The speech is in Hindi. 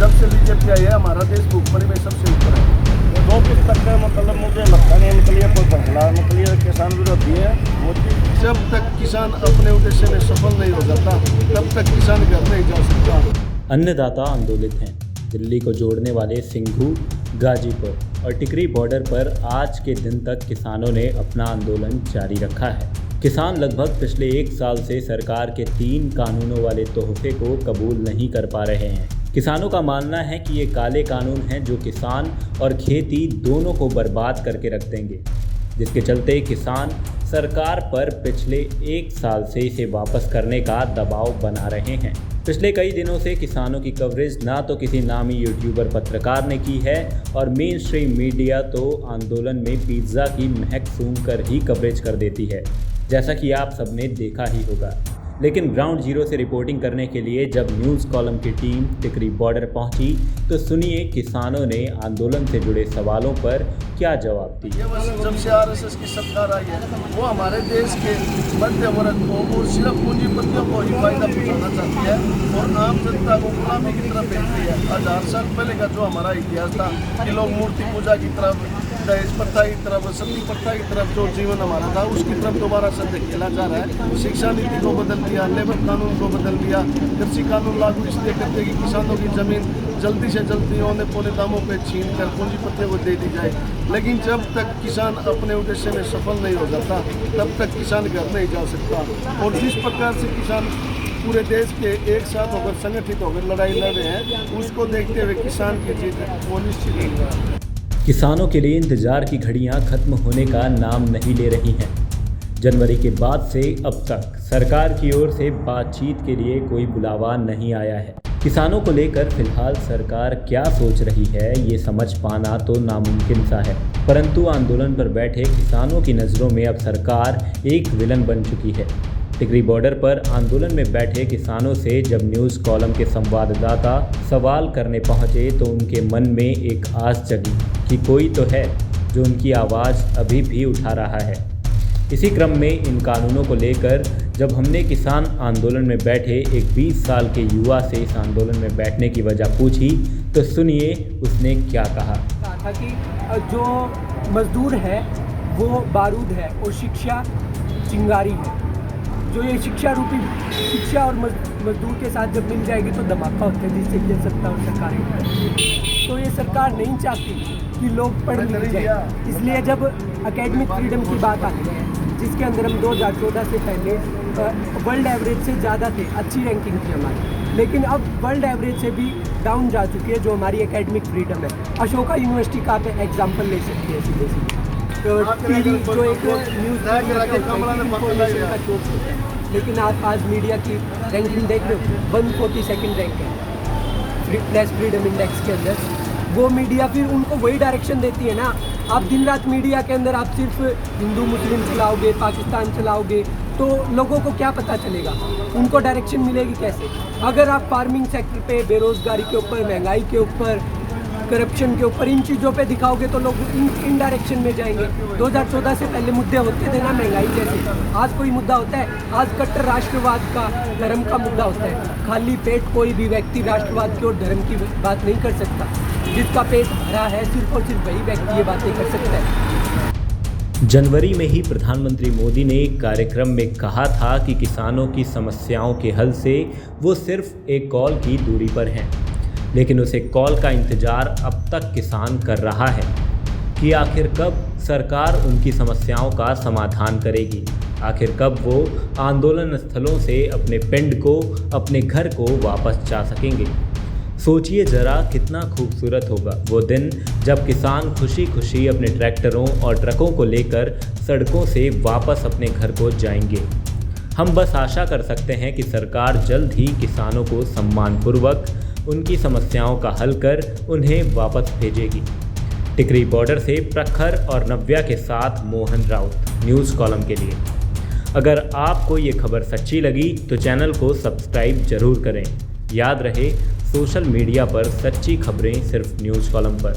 जब से बीजेपी आई है हमारा देश भूखमरी में सबसे ऊपर है। 2 तक मतलब मुझे लगता नहीं मतलब ये कोई फैसला मतलब ये किसान विरोधी है। जब तक किसान अपने उद्देश्य में सफल नहीं हो जाता तब तक किसान घर नहीं जा सकता। अन्नदाता आंदोलित हैं। दिल्ली को जोड़ने वाले सिंघू, गाजीपुर और टिकरी बॉर्डर पर आज के दिन तक किसानों ने अपना आंदोलन जारी रखा है। किसान लगभग पिछले 1 साल से सरकार के 3 कानूनों वाले तोहफे को कबूल नहीं कर पा रहे हैं। किसानों का मानना है कि ये काले कानून हैं जो किसान और खेती दोनों को बर्बाद करके रख देंगे, जिसके चलते किसान सरकार पर पिछले 1 साल से इसे वापस करने का दबाव बना रहे हैं। पिछले कई दिनों से किसानों की कवरेज ना तो किसी नामी यूट्यूबर पत्रकार ने की है और मेन स्ट्रीम मीडिया तो आंदोलन में पिज्ज़ा की महक सूंघकर ही कवरेज कर देती है, जैसा कि आप सबने देखा ही होगा। लेकिन ग्राउंड जीरो से रिपोर्टिंग करने के लिए जब न्यूज़ कॉलम की टीम टिकरी बॉर्डर पहुंची तो सुनिए किसानों ने आंदोलन से जुड़े सवालों पर क्या जवाब दिया। जब से आरएसएस की सरकार आई है वो हमारे देश के मध्य वर्ग को और सिर्फ पूंजीपतियों को ही फायदा पहुंचाना चाहती है और आम जनता को गुलामी की तरफ भेजती है। 1000 साल पहले का जो हमारा इतिहास था कि लोग मूर्ति पूजा की तरफ, दहेज प्रथा की तरफ, सती प्रथा की तरफ जो जीवन हमारा था उसकी तरफ दोबारा से धकेला जा रहा है। शिक्षा नीति को बदल दिया, लेबर कानून को बदल दिया, कृषि कानून लागू इसलिए करते कि किसानों की जमीन जल्दी से जल्दी औने पौने दामों पे छीन कर पूंजीपतियों को दे दी जाए। लेकिन जब तक किसान अपने उद्देश्य में सफल नहीं हो जाता तब तक किसान घर नहीं जा सकता। और जिस प्रकार से किसान पूरे देश के एक साथ होकर संगठित होकर लड़ाई लड़ रहे हैं उसको देखते हुए किसान की जीत वो निश्चित है। किसानों के लिए इंतजार की घड़ियां खत्म होने का नाम नहीं ले रही हैं। जनवरी के बाद से अब तक सरकार की ओर से बातचीत के लिए कोई बुलावा नहीं आया है। किसानों को लेकर फिलहाल सरकार क्या सोच रही है ये समझ पाना तो नामुमकिन सा है, परंतु आंदोलन पर बैठे किसानों की नज़रों में अब सरकार एक विलन बन चुकी है। टिकरी बॉर्डर पर आंदोलन में बैठे किसानों से जब न्यूज़ कॉलम के संवाददाता सवाल करने पहुंचे तो उनके मन में एक आस जगी कि कोई तो है जो उनकी आवाज़ अभी भी उठा रहा है। इसी क्रम में इन कानूनों को लेकर जब हमने किसान आंदोलन में बैठे एक 20 साल के युवा से इस आंदोलन में बैठने की वजह पूछी तो सुनिए उसने क्या कहा। था कि जो मजदूर है वो बारूद है और शिक्षा चिंगारी है। जो ये शिक्षा और मजदूर के साथ जब मिल जाएगी तो धमाका होता है जिससे कि सत्ता और सरकारें। तो ये सरकार नहीं चाहती कि लोग पढ़ लिख जाए, इसलिए जब एकेडमिक फ्रीडम की बात आती है जिसके अंदर हम 2014 से पहले वर्ल्ड एवरेज से ज़्यादा थे, अच्छी रैंकिंग थी हमारी, लेकिन अब वर्ल्ड एवरेज से भी डाउन जा चुकी है जो हमारी एकेडमिक फ्रीडम है। अशोका यूनिवर्सिटी का आप एग्जाम्पल ले सकते हैं सीधे सीधे। टीवी जो एक न्यूज़ का शोक होता है, लेकिन आप आज मीडिया की रैंकिंग देख लो 142nd रैंक है प्रेस फ्रीडम इंडेक्स के अंदर। वो मीडिया फिर उनको वही डायरेक्शन देती है ना। आप दिन रात मीडिया के अंदर आप सिर्फ हिंदू मुस्लिम चलाओगे, पाकिस्तान चलाओगे तो लोगों को क्या पता चलेगा, उनको डायरेक्शन मिलेगी कैसे? अगर आप फार्मिंग सेक्टर पे, बेरोज़गारी के ऊपर, महंगाई के ऊपर, करप्शन के ऊपर, इन चीज़ों पे दिखाओगे तो लोग इन डायरेक्शन में जाएंगे। 2014 से पहले मुद्दे होते थे ना महंगाई जैसे, आज कोई मुद्दा होता है? आज कट्टर राष्ट्रवाद का, धर्म का मुद्दा होता है। खाली पेट कोई भी व्यक्ति राष्ट्रवाद की और धर्म की बात नहीं कर सकता। जिसका पेट भरा है सिर्फ और सिर्फ वही व्यक्ति ये बातें कर सकता है। जनवरी में ही प्रधानमंत्री मोदी ने एक कार्यक्रम में कहा था कि किसानों की समस्याओं के हल से वो सिर्फ एक कॉल की दूरी पर हैं, लेकिन उसे कॉल का इंतजार अब तक किसान कर रहा है कि आखिर कब सरकार उनकी समस्याओं का समाधान करेगी, आखिर कब वो आंदोलन स्थलों से अपने पिंड को, अपने घर को वापस जा सकेंगे। सोचिए ज़रा कितना खूबसूरत होगा वो दिन जब किसान खुशी खुशी अपने ट्रैक्टरों और ट्रकों को लेकर सड़कों से वापस अपने घर को जाएंगे। हम बस आशा कर सकते हैं कि सरकार जल्द ही किसानों को सम्मानपूर्वक उनकी समस्याओं का हल कर उन्हें वापस भेजेगी। टिकरी बॉर्डर से प्रखर और नव्या के साथ मोहन राउत, न्यूज़ कॉलम के लिए। अगर आपको ये खबर सच्ची लगी तो चैनल को सब्सक्राइब जरूर करें। याद रहे, सोशल मीडिया पर सच्ची खबरें सिर्फ न्यूज़ कॉलम पर।